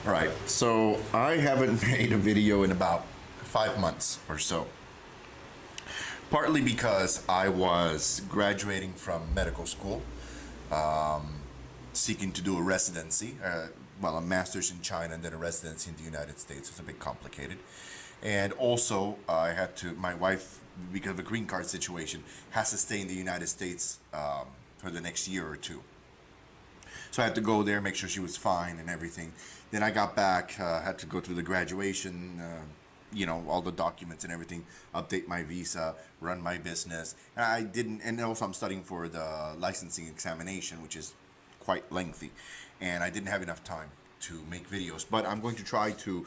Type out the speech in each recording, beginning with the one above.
All right, so I haven't made a video in about 5 months or so. Partly because I was graduating from medical school, seeking to do a residency, a master's in China and then a residency in the United States. It's a bit complicated. And also, I had to, my wife, because of a green card situation, has to stay in the United States for the next year or two. So I had to go there, make sure she was fine and everything. Then I got back, had to go through the graduation, all the documents and everything, update my visa, run my business. And I didn't, and also I'm studying for the licensing examination, which is quite lengthy. And I didn't have enough time to make videos. But I'm going to try to,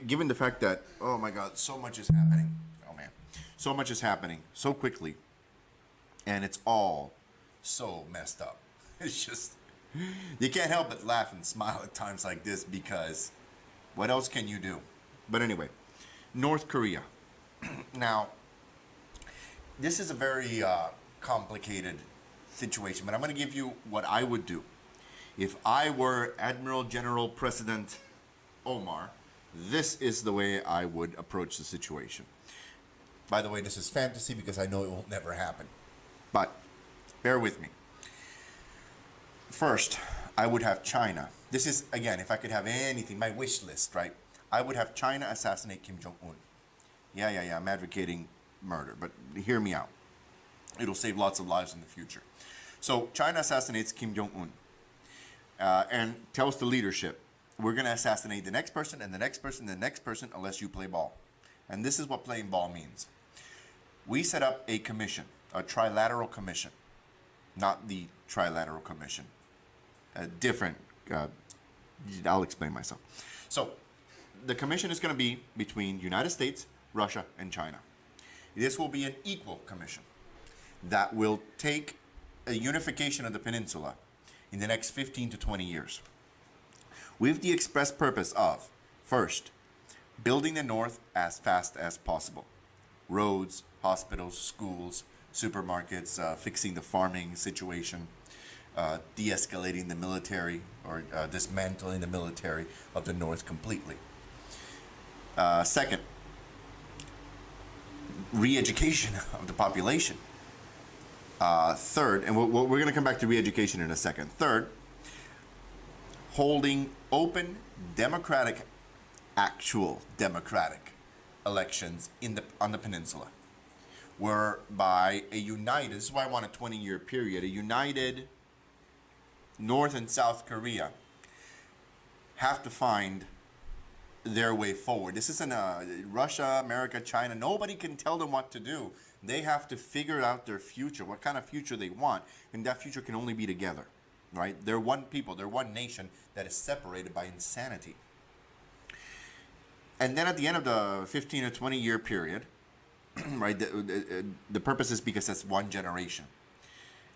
given the fact that, oh my God, so much is happening. Oh man, so much is happening so quickly. And it's all so messed up. It's just, you can't help but laugh and smile at times like this because what else can you do? But anyway, North Korea. Now, this is a very complicated situation, but I'm going to give you what I would do. If I were Admiral General President Omar, this is the way I would approach the situation. By the way, this is fantasy because I know it will never happen. But bear with me. First, I would have China. This is, again, if I could have anything, my wish list, right? I would have China assassinate Kim Jong-un. Yeah, I'm advocating murder, but hear me out. It'll save lots of lives in the future. So China assassinates Kim Jong-un and tells the leadership, we're going to assassinate the next person and the next person and the next person unless you play ball. And this is what playing ball means. We set up a commission, a trilateral commission, not the trilateral commission. Different. I'll explain myself. So, the commission is going to be between United States, Russia, and China. This will be an equal commission that will take a unification of the peninsula in the next 15 to 20 years. With the express purpose of, first, building the North as fast as possible. Roads, hospitals, schools, supermarkets, fixing the farming situation, de-escalating the military or dismantling the military of the North completely. Second, re-education of the population. Third, and we're going to come back to re-education in a second. Third, holding open, democratic, actual democratic elections on the peninsula, whereby a united, this is why I want a 20-year period, a united North and South Korea have to find their way forward. This isn't Russia, America, China. Nobody can tell them what to do. They have to figure out their future, what kind of future they want, and that future can only be together, right? They're one people. They're one nation that is separated by insanity. And then at the end of the 15 or 20-year period, right, the purpose is because that's one generation.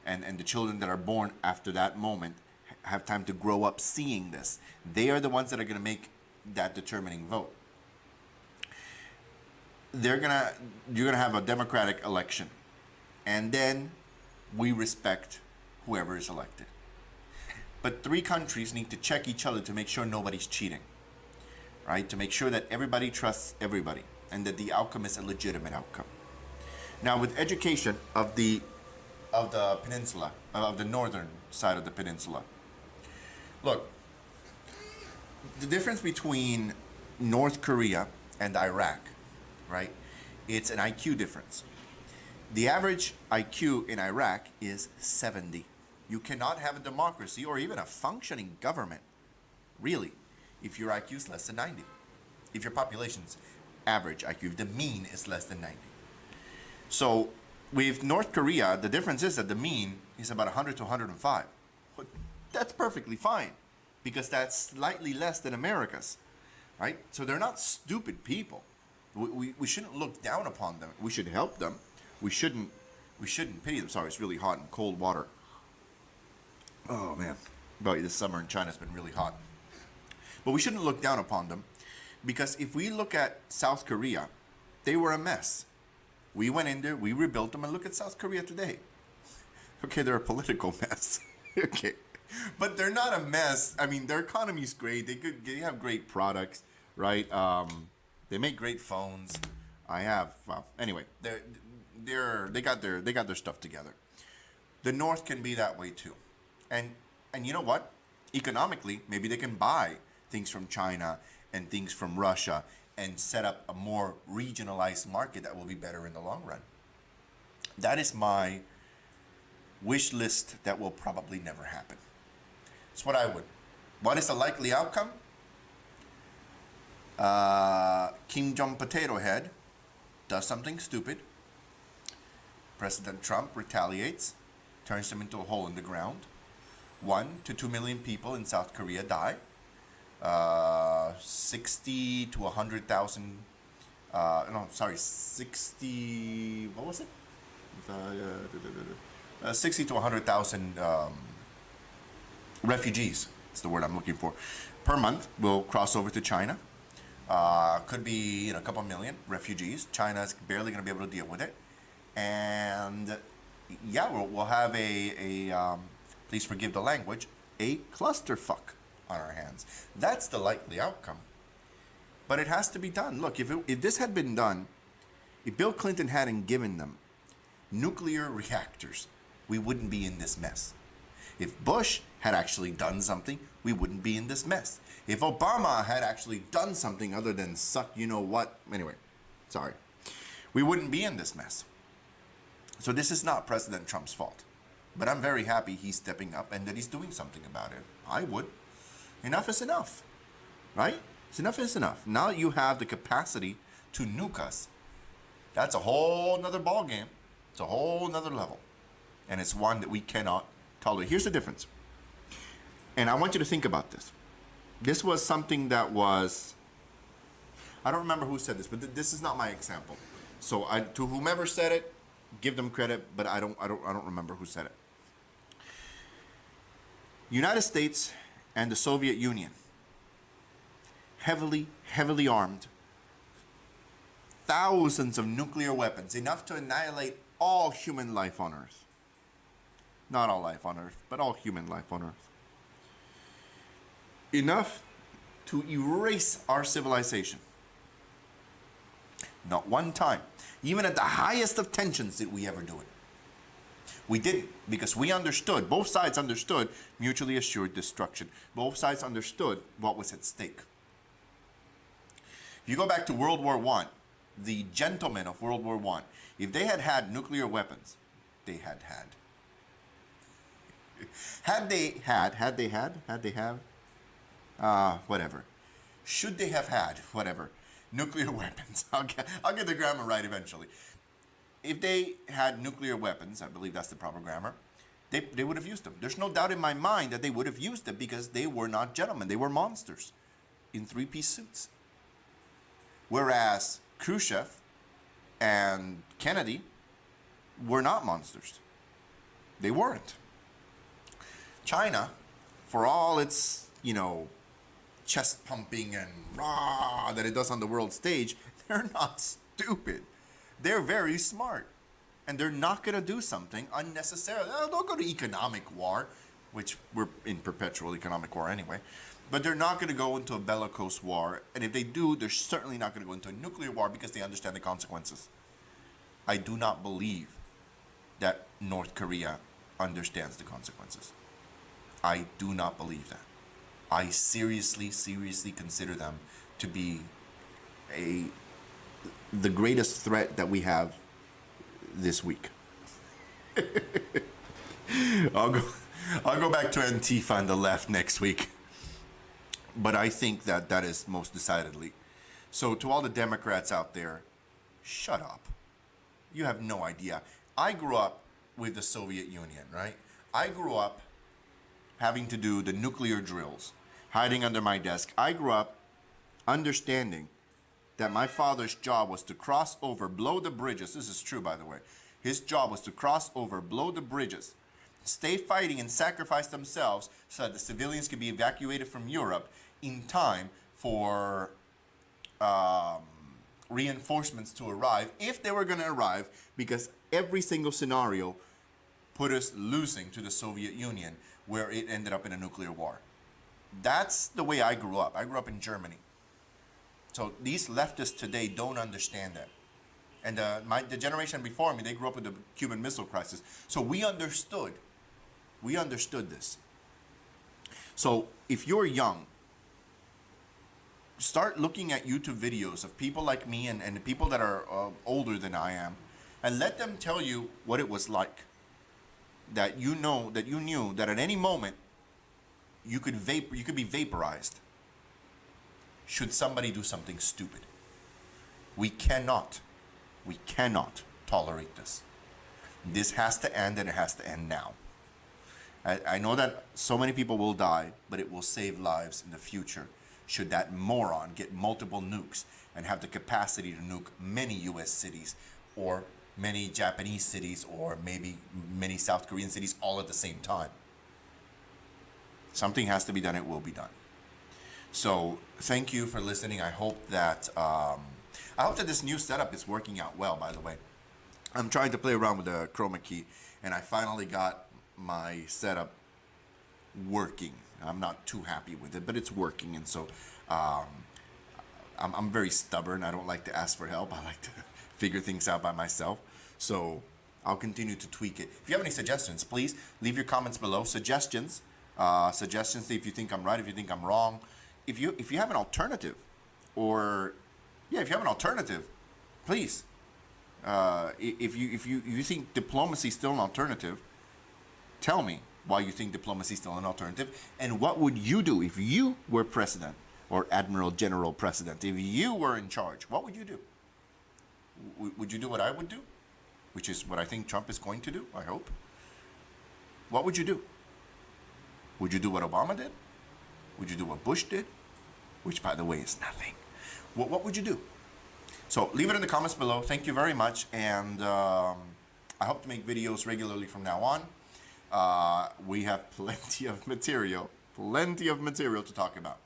And the children that are born after that moment have time to grow up seeing this. They are the ones that are going to make that determining vote. You're gonna have a democratic election, and then we respect whoever is elected. But three countries need to check each other to make sure nobody's cheating, right? To make sure that everybody trusts everybody and that the outcome is a legitimate outcome. Now, with education of the peninsula, of the northern side of the peninsula, look, the difference between North Korea and Iraq, right? It's an IQ difference. The average IQ in Iraq is 70. You cannot have a democracy or even a functioning government, really, if your IQ is less than 90. If your population's average IQ, the mean is less than 90. So with North Korea, the difference is that the mean is about 100 to 105. But that's perfectly fine, because that's slightly less than America's, right? So they're not stupid people. We shouldn't look down upon them. We should help them. We shouldn't pity them. Sorry, it's really hot and cold water. Oh man, but this summer in China has been really hot. But we shouldn't look down upon them, because if we look at South Korea, they were a mess. We went in there, we rebuilt them, and look at South Korea today. Okay, they're a political mess. Okay. But they're not a mess. I mean, their economy's great. They have great products, right? They make great phones. I have well, anyway. They got their stuff together. The North can be that way too, and you know what? Economically, maybe they can buy things from China and things from Russia and set up a more regionalized market that will be better in the long run. That is my wish list that will probably never happen. It's what I would. What is the likely outcome? Kim Jong Potato Head does something stupid. President Trump retaliates, turns them into a hole in the ground. 1 to 2 million people in South Korea die. 60 to 100,000. No, sorry, 60. What was it? 60 to 100,000 refugees. That's the word I'm looking for. Per month will cross over to China. Could be a couple million refugees. China's barely going to be able to deal with it, and yeah, we'll have please forgive the language, a clusterfuck on our hands. That's the likely outcome. But it has to be done. Look, if this had been done, if Bill Clinton hadn't given them nuclear reactors, we wouldn't be in this mess. If Bush had actually done something, we wouldn't be in this mess. If Obama had actually done something other than suck you know what, anyway, sorry, we wouldn't be in this mess. So this is not President Trump's fault. But I'm very happy he's stepping up and that he's doing something about it. I would. Enough is enough, right? Enough is enough. Now you have the capacity to nuke us. That's a whole nother ball game. It's a whole nother level. And it's one that we cannot tolerate. Here's the difference. And I want you to think about this. This was something that was, I don't remember who said this, but this is not my example. So to whomever said it, give them credit, but I don't remember who said it. United States and the Soviet Union, heavily armed, thousands of nuclear weapons, enough to annihilate all human life on Earth. Not all life on Earth, but all human life on Earth. Enough to erase our civilization. Not one time, even at the highest of tensions, did we ever do it. We didn't, because we understood, both sides understood mutually assured destruction. Both sides understood what was at stake. If you go back to World War I, the gentlemen of World War I, if they had had nuclear weapons, they had. Whatever. Should they have had, whatever, nuclear weapons? I'll get the grammar right eventually. If they had nuclear weapons, I believe that's the proper grammar, they would have used them. There's no doubt in my mind that they would have used them because they were not gentlemen. They were monsters in three-piece suits. Whereas Khrushchev and Kennedy were not monsters. They weren't. China, for all its, chest pumping and rah that it does on the world stage, they're not stupid. They're very smart. And they're not going to do something unnecessarily. They'll go to economic war, which we're in perpetual economic war anyway. But they're not going to go into a bellicose war. And if they do, they're certainly not going to go into a nuclear war because they understand the consequences. I do not believe that North Korea understands the consequences. I do not believe that. I seriously consider them to be the greatest threat that we this week. I'll go back to Antifa and the left next week. But I think that is most decidedly. So to all the Democrats out there, shut up. You have no idea. I grew up with the Soviet Union, right? I grew up having to do the nuclear drills, hiding under my desk. I grew up understanding that my father's job was to cross over, blow the bridges. This is true, by the way. His job was to cross over, blow the bridges, stay fighting and sacrifice themselves so that the civilians could be evacuated from Europe in time for reinforcements to arrive, if they were going to arrive, because every single scenario put us losing to the Soviet Union where it ended up in a nuclear war. That's the way I grew up. I grew up in Germany. So these leftists today don't understand that. And the generation before me, they grew up with the Cuban Missile Crisis. So we understood this. So if you're young, start looking at YouTube videos of people like me and the people that are older than I am, and let them tell you what it was like. That you knew that at any moment you could be vaporized should somebody do something stupid. We cannot tolerate this. This has to end, and it has to end now. I know that so many people will die, but it will save lives in the future should that moron get multiple nukes and have the capacity to nuke many US cities, or many Japanese cities, or maybe many South Korean cities all at the same time. Something has to be done. It will be done. So thank you for listening. I hope that this new setup is working out well. By the way, I'm trying to play around with the chroma key, and I finally got my setup working. I'm not too happy with it, but it's working. And so I'm very stubborn. I don't like to ask for help. I like to figure things out by myself. So I'll continue to tweak it. If you have any suggestions, please leave your comments below. Suggestions if you think I'm right, if you think I'm wrong. If you have an alternative, please. If you think diplomacy is still an alternative, tell me why you think diplomacy is still an alternative, and what would you do if you were president, or admiral, general, president? If you were in charge, what would you do? Would you do what I would do, which is what I think Trump is going to do, I hope? What would you do? Would you do what Obama did? Would you do what Bush did? Which, by the way, is nothing. What would you do? So leave it in the comments below. Thank you very much, and I hope to make videos regularly from now on. We have plenty of material to talk about.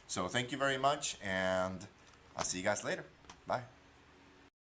So thank you very much, and I'll see you guys later. Bye.